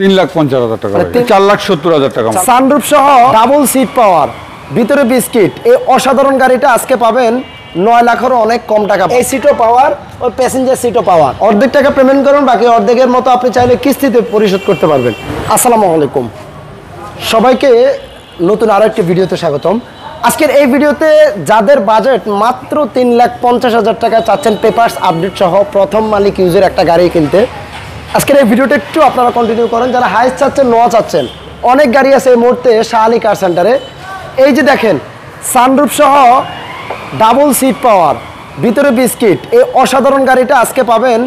3,50,000 টাকা, 4,70,000 টাকা। সানরুফ সহ ডাবল সিট পাওয়ার, ভিতরে বিস্কিট, এই অসাধারণ গাড়িটা আজকে পাবেন 9 লাখেরও অনেক কম টাকা। এই সিটও পাওয়ার, ওই প্যাসেঞ্জার সিটও পাওয়ার। অর্ধেক টাকা পেমেন্ট করুন, বাকি অর্ধেকের মতো আপনি চাইলে কিস্তিতে পরিশোধ করতে পারবেন। আসসালামু আলাইকুম সবাইকে, নতুন আরো একটি ভিডিওতে স্বাগতম। আজকের এই ভিডিওতে যাদের বাজেট মাত্র 3,50,000 টাকা চাচ্ছেন পেপারস আপডেট সহ প্রথম মালিক ইউজের একটা গাড়ি কিনতে, আজকের এই ভিডিওটা একটু আপনারা কন্টিনিউ করেন। যারা হাইস চাচ্ছেন, নোয়া চাচ্ছেন, অনেক গাড়ি আছে এই মুহূর্তে শাহ আলী কার সেন্টারে। এই যে দেখেন সানরুফ সহ ডাবল সিট পাওয়ার, ভিতরে বিস্কিট, এই অসাধারণ গাড়িটা আজকে পাবেন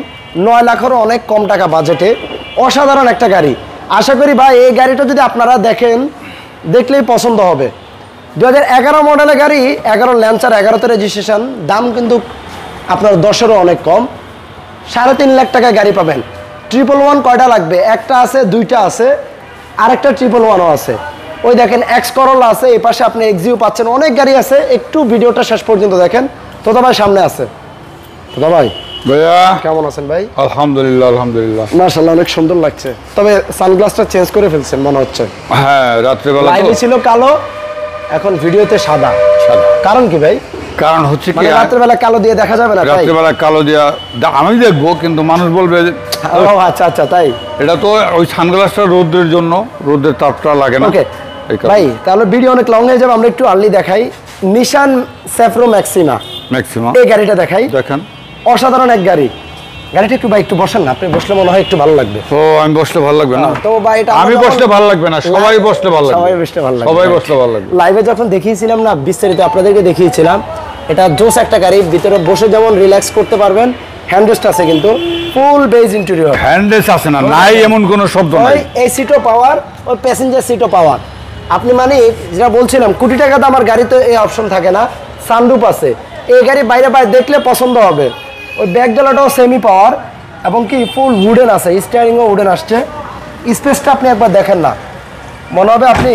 9 লাখেরও অনেক কম টাকা বাজেটে। অসাধারণ একটা গাড়ি। আশা করি ভাই এই গাড়িটা যদি আপনারা দেখেন, দেখলেই পছন্দ হবে। 2011 মডেলের গাড়ি, 11 ল্যান্সার, 11তে রেজিস্ট্রেশন, দাম কিন্তু আপনার 10-এরও অনেক কম। 3.5 লাখ টাকায় গাড়ি পাবেন। 111 কয়টা লাগবে? একটা আছে, দুইটা আছে, আরেকটা 111ও আছে। ওই দেখেন এক্স করোলা আছে, এই পাশে আপনি এক্সিও পাচ্ছেন, অনেক গাড়ি আছে। একটু ভিডিওটা শেষ পর্যন্ত দেখেন। তোতা ভাই সামনে আছে। তোতা ভাই ভাইয়া কেমন আছেন ভাই? আলহামদুলিল্লাহ, আলহামদুলিল্লাহ। মাশাআল্লাহ, অনেক সুন্দর লাগছে। তবে সানগ্লাসটা চেঞ্জ করে ফেলছেন মনে হচ্ছে। হ্যাঁ, রাত্রেবেলা লাইভে ছিল কালো, এখন ভিডিওতে সাদা। কারণ কি ভাই? কারণ হচ্ছে কি, রাত্রেবেলা কালো দিয়ে দেখা যাবে না। রাত্রেবেলা কালো দিয়ে আমি দেখবো, কিন্তু মানুষ বলবে ও আচ্ছা আচ্ছা, তাই এটা তো ওই সানগ্লাসটা রোদের জন্য, রোদের তাপটা লাগে না। ওকে ভাই, তাহলে ভিডিও অনেক লং হয়ে যাবে, আমরা একটু আর্লি দেখাই। নিশান সেফরো ম্যাক্সিমা, এই গাড়িটা দেখাই। দেখেন অসাধারণ এক গাড়ি। গাড়িটা একটু ভাই একটু বসেন না, আপনি বসলে মনে হয় একটু ভালো লাগবে। তো আমি বসলে ভালো লাগবে না? তো ভাই আমি বসলে ভালো লাগবে না, সবাই বসলে ভালো লাগবে। সবাই বসলে ভালো লাগবে, সবাই বসলে ভালো লাগবে। লাইভে যখন দেখিয়েছিলাম না, বিস্তারিত আপনাদেরকে দেখিয়েছিলাম। এটা জোস একটা গাড়ি, ভিতরে বসে যেমন রিল্যাক্স করতে পারবেন। হ্যান্ডরেস্ট আছে, কিন্তু ফুল বেজ ইন্টেরিয়র। হ্যান্ডরেস্ট আছে না, নাই এমন কোনো শব্দ নাই। এই সিটও পাওয়ার, ওই প্যাসেঞ্জার সিটও পাওয়ার। আপনি মানে যেটা বলছিলাম, কোটি টাকা দাম আমার গাড়িতে এই অপশন থাকে না। সানরুফ আছে, এই গাড়ি বাইরে বাইরে দেখলে পছন্দ হবে। ওই ব্যাক ডালাটাও সেমি পাওয়ার, এবং কি ফুল উডেন আছে, স্টিয়ারিংও উডেন আসছে। স্পেসটা আপনি একবার দেখেন না, মনে হবে আপনি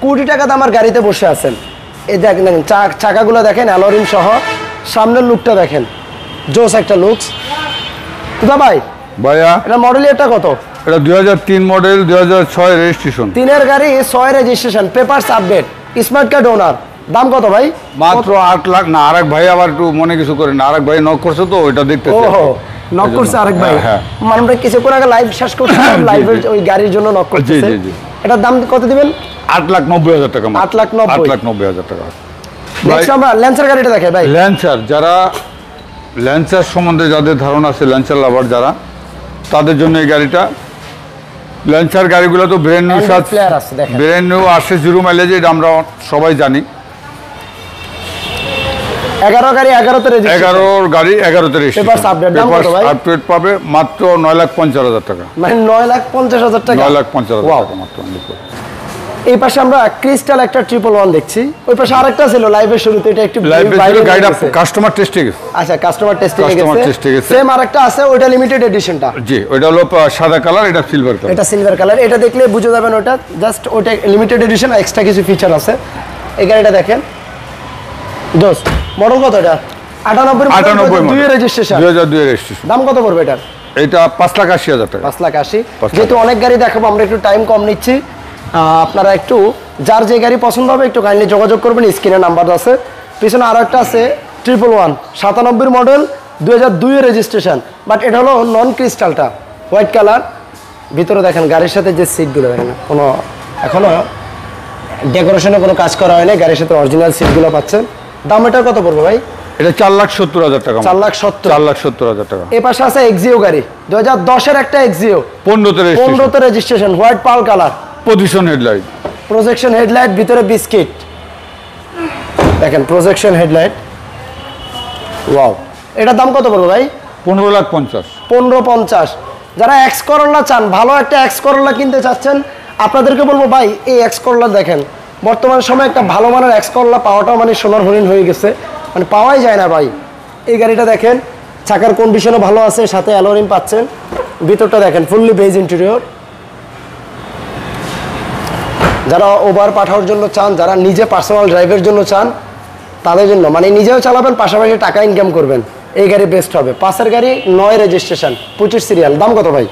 কোটি টাকা দাম আমার গাড়িতে বসে আছেন। এই দেখেন, চাকাগুলো দেখেন অ্যালোরিম সহ, সামনের লুকটা দেখেন, জোস একটা লুকস। দাদা ভাই ভাইয়া এটা মডেল এটা কত? এটা 2003 মডেল, 2006 রেজিস্ট্রেশন। 3-এর গাড়ি, 6 registration, papers update, smart card owner. দাম কত ভাই? মাত্র 8 লাখ। না, আরেক ভাই আবার একটু মনে কিছু করে না, আরেক ভাই নক করছে তো ওইটা দেখতেছে। ওহো, নক করছে আরেক ভাই। মানে আমরা কিছুক্ষণ আগে লাইভ শেষ করছি, লাইভের ওই গাড়ির জন্য নক করছে। জি জি। এটার দাম কত দিবেন? 8,90,000 টাকা। 8,90,000 টাকা। নেক্সট আমরা ল্যান্সার গাড়িটা দেখাই ভাই। ল্যান্সার, যারা ল্যান্সার সম্বন্ধে যাদের ধারণা আছে, ল্যান্সার লাভার যারা, তাদের জন্য এই গাড়িটা। ল্যান্সার গাড়িগুলো তো ব্র্যান্ড নিউ, ব্র্যান্ড নিউ আসে, 0 মাইলেজে, এটা আমরা সবাই জানি। 11 গাড়ি, 11তে রেজিস্ট্রেশন। 11 গাড়ি, 11তে রেজিস্ট্রেশন। পেপারস আপডেট, দাম কত ভাই? আপডেট পাবে মাত্র 9,50,000 টাকা। মানে 9,50,000 টাকা। 9,50,000 টাকা মাত্র। এই পাশে আমরা ক্রিস্টাল একটা 111 দেখছি। ওই পাশে আরেকটা ছিল লাইভের শুরুতে, এটা একটু গাড়িটা কাস্টমার টেস্টে গেছে। আচ্ছা, কাস্টমার টেস্টিং এ গেছে। সেম আরেকটা আছে, ওইটা লিমিটেড এডিশনটা। জি, ওইটা হলো সাদা কালার, এটা সিলভার কালার। এটা সিলভার কালার। এটা দেখলে বুঝে যাবেন ওটা জাস্ট ওইটা লিমিটেড এডিশন, এক্সট্রা কিছু ফিচার আছে। এই গাড়িটা দেখেন, দোস্ত মডেল কত এটা? 98 2 রেজিস্ট্রেশন, 2002 রেজিস্ট্রেশন। দাম কত পড়বে এটা? এটা 5,80,000 টাকা। 5,80,000। যেহেতু অনেক গাড়ি দেখাবো, আমরা একটু টাইম কম নিচ্ছি। আপনারা একটু যার যে গাড়ি পছন্দ হবে একটু কাইন্ডলি যোগাযোগ করবেন, স্ক্রিনে নাম্বার আছে। পিছনে আরো একটা আছে 111 97 মডেল, 2002 রেজিস্ট্রেশন, বাট এটা হলো নন ক্রিস্টালটা, হোয়াইট কালার। ভিতরে দেখেন গাড়ির সাথে যে সিটগুলো দেখেন, কোনো এখনো ডেকোরেশনে কোনো কাজ করা হয়নি, গাড়ির সাথে অরিজিনাল সিটগুলো পাচ্ছেন। দাম এটা কত পড়বে ভাই? এটা 4,70,000 টাকা। 4,70,000 টাকা। এই পাশে আছে এক্সিও গাড়ি, 2010-এর একটা এক্সিও, 15তে registration, white pearl colour, position headlight, projection headlight, ভিতরে বিস্কিট দেখেন, প্রজেকশন হেডলাইট। ওয়াও, এটার দাম কত পড়বে ভাই? 15,50,000। 15,50,000। যারা এক্স করোলা চান, ভালো একটা এক্স করোলা কিনতে চাচ্ছেন, আপনাদেরকে বলবো ভাই এই এক্স করোলা দেখেন। বর্তমান সময়ে একটা ভালো মানের এক্স করোলা পাওয়াটাও মানে সোনার হরিণ হয়ে গেছে, মানে পাওয়াই যায় না ভাই। এই গাড়িটা দেখেন, চাকার কন্ডিশনও ভালো আছে, সাথে অ্যালোরিম পাচ্ছেন। ভিতরটা দেখেন ফুললি বেজ ইন্টেরিয়র। যারা ওভার পাঠানোর জন্য চান, যারা নিজে পার্সোনাল ড্রাইভের জন্য চান, তাদের জন্য মানে নিজেও চালাবেন, পাশাপাশি টাকা ইনকাম করবেন, এই গাড়ি বেস্ট হবে। 5-এর গাড়ি, 9 রেজিস্ট্রেশন, 25 সিরিয়াল। দাম কত ভাই?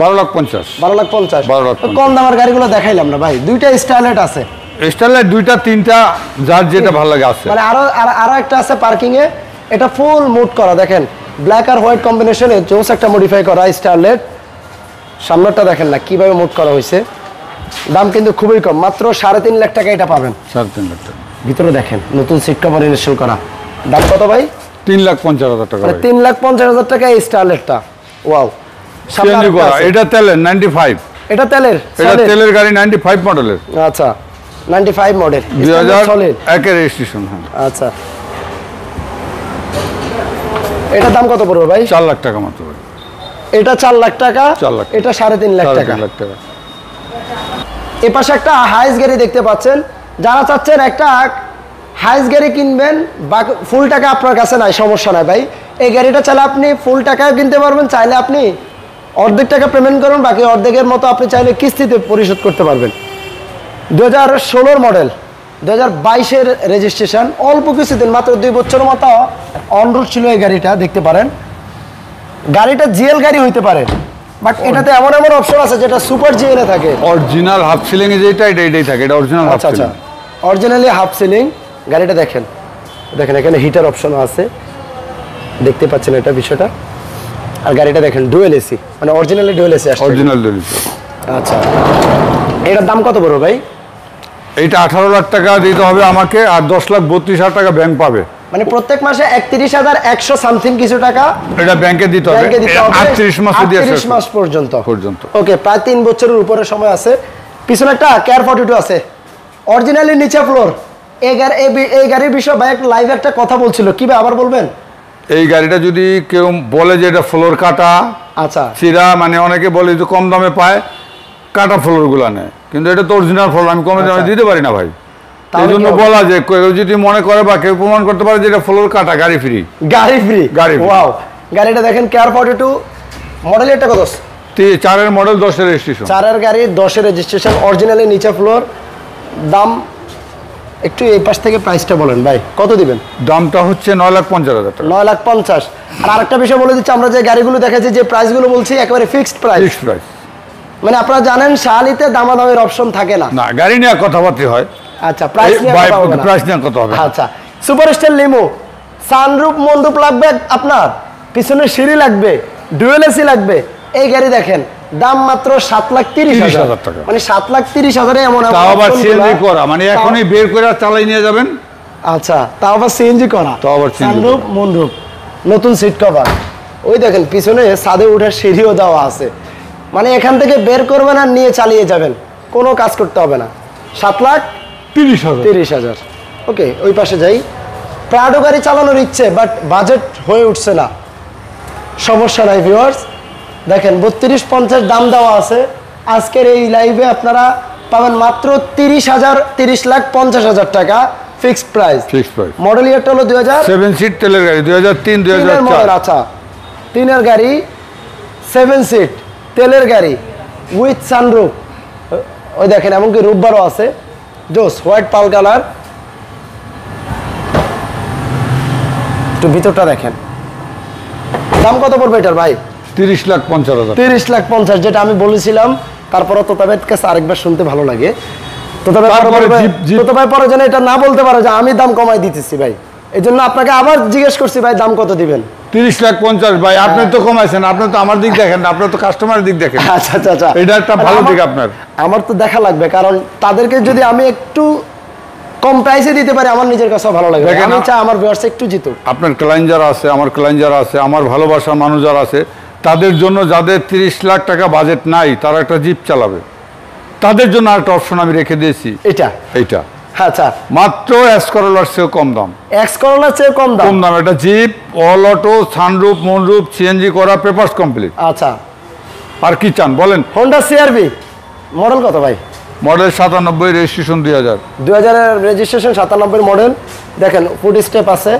12,50,000 12,50,000 12,50,000 কম দামের গাড়িগুলো দেখাইলাম না ভাই, দুইটা স্টাইলেট আছে, স্টাইলের দুইটা তিনটা যার যেটা ভালো লাগে আছে। মানে আরো একটা আছে পার্কিং এ, এটা ফুল মুড করা, দেখেন ব্ল্যাক আর হোয়াইট কম্বিনেশনে জোস একটা মডিফাই করা স্টাইলেট। সামনেরটা দেখেন না কিভাবে মুড করা হয়েছে, দাম কিন্তু খুবই কম, মাত্র 3.5 লাখ টাকা এটা পাবেন। 3.5 লাখ টাকা। ভিতরে দেখেন নতুন সিট কভার ইনস্টল করা, দাম কত ভাই? 3,50,000 টাকা। 3,50,000 টাকা এই স্টাইলেটটা। ওয়াও, সিএনজি করা, এটা তেলের 95, এটা তেলের, এটা তেলের গাড়ি 95 মডেলের। আচ্ছা 95 মডেল, 2001 এর রেজিস্ট্রেশন। হ্যাঁ আচ্ছা, এটার দাম কত পড়বে ভাই? 4 লাখ টাকা মাত্র। এটা 4 লাখ টাকা, 4 লাখ, এটা 3.5 লাখ টাকা। 3.5 লাখ টাকা। এ পাশে একটা হাইস গাড়ি দেখতে পাচ্ছেন, যারা চাচ্ছেন একটা হাইস গাড়ি কিনবেন, ফুল টাকা আপনার কাছে নাই, সমস্যা নাই ভাই, এই গাড়িটা চাইলে আপনি ফুল টাকায় কিনতে পারবেন, চাইলে আপনি অর্ধেক টাকা পেমেন্ট করুন, বাকি অর্ধেকের মতো আপনি চাইলে কিস্তিতে পরিশোধ করতে পারবেন। 2016 মডেল, 2022-এর রেজিস্ট্রেশন, অল্প কিছুদিন মাত্র 2 বছর মতো অনরোড ছিল এই গাড়িটা, দেখতে পারেন। গাড়িটা জিএল গাড়ি হইতে পারে, বাট এটাতে এমন এমন অপশন আছে যেটা সুপার জিএল-এ থাকে। অরিজিনাল হাফ সিলিং এ যেটা এটাই থাকে, এটা original half ceiling. Originally half ceiling গাড়িটা দেখেন, দেখেন এখানে হিটার অপশন আছে, দেখতে পাচ্ছেন এটা বিষয়টা। আর গাড়িটা দেখেন ডুয়েল এসি, মানে অরিজিনালি ডুয়েল এসি আসছে, অরিজিনাল ডুয়েল এসি। আচ্ছা, এটার দাম কত বড় ভাই? এইটা 18 লাখ টাকা দিতে হবে আমাকে, আর 10,32,000 টাকা ব্যাংক পাবে। মানে প্রত্যেক মাসে 31,100 সামথিং কিছু টাকা এটা ব্যাংকে দিতে হবে, 38 মাসে দিয়ে 38 মাস পর্যন্ত। ওকে, প্রায় 3 বছরের উপরে সময় আছে। পিছনে একটা কেয়ার 42 আছে, অরিজিনালি নিচে ফ্লোর। এই গাড়ির বিষয়ে ভাই একটা লাইভ একটা কথা বলছিল, কি ভাই আবার বলবেন? এই গাড়িটা যদি কেউ বলে যে এটা ফ্লোর কাটা, আচ্ছা চিরা, মানে অনেকে বলে যে কম দামে পায়, কাটা ফ্লোর গুলা নেয়, কিন্তু এটা তো অরিজিনাল ফ্লোর, আমি কমে দামে দিতে পারি না ভাই। এই জন্য বলা যে কেউ যদি মনে করে বা কেউ প্রমাণ করতে পারে যে এটা ফ্লোর কাটা, গাড়ি ফ্রি। ওয়াও, গাড়িটা দেখেন কেয়ার 42 মডেল, এটা কত? 4-এর মডেল, 10-এর রেজিস্ট্রেশন। 4-এর গাড়ি, 10-এর রেজিস্ট্রেশন, অরিজিনালি নিচে ফ্লোর। দাম একটু এই পাশ থেকে প্রাইসটা বলেন ভাই, কত দিবেন? দামটা হচ্ছে 9,50,000 টাকা। 9,50,000। আর আরেকটা বিষয় বলে দিচ্ছি, আমরা যে গাড়িগুলো দেখাচ্ছি, যে প্রাইসগুলো বলছি একেবারে ফিক্সড প্রাইস। ফিক্সড প্রাইস, মানে আপনারা জানেন শালিতে দামাদামের অপশন থাকে না। না, গাড়ি নিয়ে কথাবার্তা হয়। আচ্ছা, প্রাইস নিয়ে কথা হবে। আচ্ছা, সুপার স্টার লিমো, সানরুফ মন্ডুপ লাগবে আপনার, পিছনে সিঁড়ি লাগবে, ডুয়েল এসি লাগবে, এই গাড়ি দেখেন দাম মাত্র 7,30,000 টাকা। মানে 7,30,000 এমন তাও আবার সিএনজি করা, মানে এখনই বের করে চালাই নিয়ে যাবেন। আচ্ছা, তাও আবার সিএনজি করা, তাও আবার সানরুফ মন্ডুপ, নতুন সিট কভার, ওই দেখেন পিছনে ছাদে ওঠার সিঁড়িও দেওয়া আছে, মানে এখান থেকে বের করবেন আর নিয়ে চালিয়ে যাবেন, কোনো কাজ করতে হবে না। 7,30,000। ওকে, ওই পাশে যাই। প্রাডো গাড়ি চালানোর ইচ্ছে, বাট বাজেট হয়ে উঠছে না, সমস্যা নাই ভিউয়ার্স। দেখেন 32-50 দাম দেওয়া আছে, আজকের এই লাইভে আপনারা পাবেন মাত্র 30,50,000 টাকা ফিক্সড প্রাইস। মডেল ইয়ারটা হলো 2007 সিট তেলের গাড়ি, 2003 2004 আচ্ছা, 3-এর গাড়ি, 7 সিট তেলের গাড়ি উইথ সানরুফ, ওই দেখেন এমনকি রূপবারও আছে, জোস হোয়াইট পাল কালার। একটু ভিতরটা দেখেন, দাম কত পড়বে এটার ভাই? 30,50,000। 30,50,000 যেটা আমি বলেছিলাম। তারপরও তোতাবের কাছে আরেকবার শুনতে ভালো লাগে, তোতাবের পরে যেন এটা না বলতে পারো যে আমি দাম কমাই দিতেছি ভাই, এই জন্য আপনাকে আবার জিজ্ঞেস করছি ভাই দাম কত দিবেন? 30,50,000 ভাই, আপনি তো কমাইছেন, আপনি তো আমার দিক দেখেন, আপনি তো কাস্টমারের দিক দেখেন। আচ্ছা আচ্ছা আচ্ছা, এটা একটা ভালো দিক আপনার। আমার তো দেখা লাগবে, কারণ তাদেরকে যদি আমি একটু কম প্রাইসে দিতে পারি আমার নিজের কাছে ভালো লাগবে, আমি চাই আমার ভিউয়ার্স একটু জিতুক। আপনার ক্লায়েন্ট যারা আছে, আমার ক্লায়েন্ট যারা আছে, আমার ভালোবাসার মানুষ যারা আছে, তাদের জন্য যাদের 30 লাখ টাকা বাজেট নাই, তারা একটা জিপ চালাবে, তাদের জন্য আরেকটা অপশন আমি রেখে দিয়েছি, এইটা। আচ্ছা, মাত্র এক্স করোলার চেয়ে কম দাম। এক্স করোলার চেয়ে কম দাম? এটা Jeep, all auto, sunroof, moonroof, CNG করা, পেপারস কমপ্লিট। আচ্ছা, আর কি চান বলেন? হোন্ডা সিআরভি মডেল কত ভাই? Model 97, registration 2000। 2000-এর রেজিস্ট্রেশন, 97 মডেল। দেখেন ফুড স্টেপ আছে,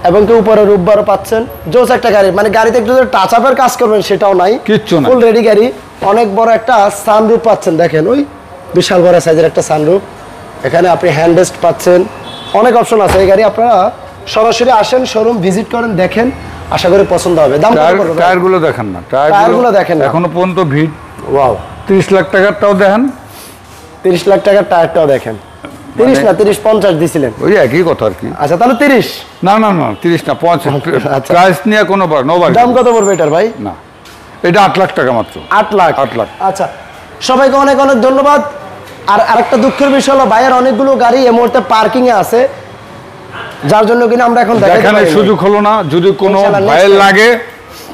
এবং কি উপরে রূপবারও পাচ্ছেন, জোস একটা গাড়ি, মানে গাড়িতে একটু টাচ আপের কাজ করবেন সেটাও নাই, কিচ্ছু না, ফুল রেডি গাড়ি। অনেক বড় একটা সানরুফ পাচ্ছেন, দেখেন ওই বিশাল বড় সাইজের একটা সানরুফ, এখানে আপনি হ্যান্ড রেস্ট পাচ্ছেন, অনেক অপশন আছে এই গাড়ি। আপনারা সরাসরি আসেন, শোরুম ভিজিট করেন, দেখেন, আশা করি পছন্দ হবে। দাম কত পড়বে? টায়ারগুলো দেখেন না, টায়ারগুলো দেখেন না। এখনো পর্যন্ত ভিড়। ওয়াও, 30 লাখ টাকারটাও দেখেন, 30 লাখ টাকার টায়ারটাও দেখেন। 30 না 30-50 দিছিলেন? ওই একই কথা আর কি। আচ্ছা তাহলে 30? না না না 30 না 50। আচ্ছা। প্রাইস নিয়ে কোনো নোবার দাম কত পড়বে এটার ভাই? না, এটা 8 লাখ টাকা মাত্র। 8 লাখ? 8 লাখ। আচ্ছা, সবাইকে অনেক অনেক ধন্যবাদ। আর আরেকটা দুঃখের বিষয় হলো ভাইয়ের অনেকগুলো গাড়ি এই মুহূর্তে পার্কিং এ আছে, যার জন্য কিনা আমরা এখন দেখানোর সুযোগ হলো না। যদি কোনো ইনশাআল্লাহ next ভাইয়ের time। লাগে,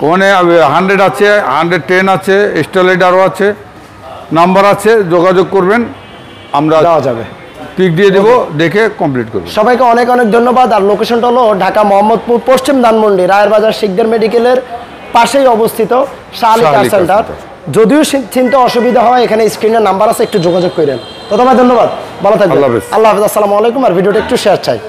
ওখানে 100 আছে, 110 আছে, স্টারলাইট আরও আছে, নাম্বার আছে, যোগাযোগ করবেন, আমরা দেওয়া যাবে। পিক দিয়ে দেবো, দেখে কমপ্লিট করবো। সবাইকে অনেক অনেক ধন্যবাদ। আর লোকেশনটা হলো ঢাকা মোহাম্মদপুর পশ্চিম ধানমন্ডি রায়ের বাজার শিকদার মেডিকেলের পাশেই অবস্থিত শাহ আলী কার সেন্টার। যদিও চিনতে অসুবিধা হয়, এখানে স্ক্রিনের নাম্বার আছে, একটু যোগাযোগ করেন। তো তোমায় ধন্যবাদ, ভালো থাকবেন। আল্লাহ হাফেজ। আল্লাহ হাফেজ, আসসালামু আলাইকুম। আর ভিডিওটা একটু শেয়ার চাই।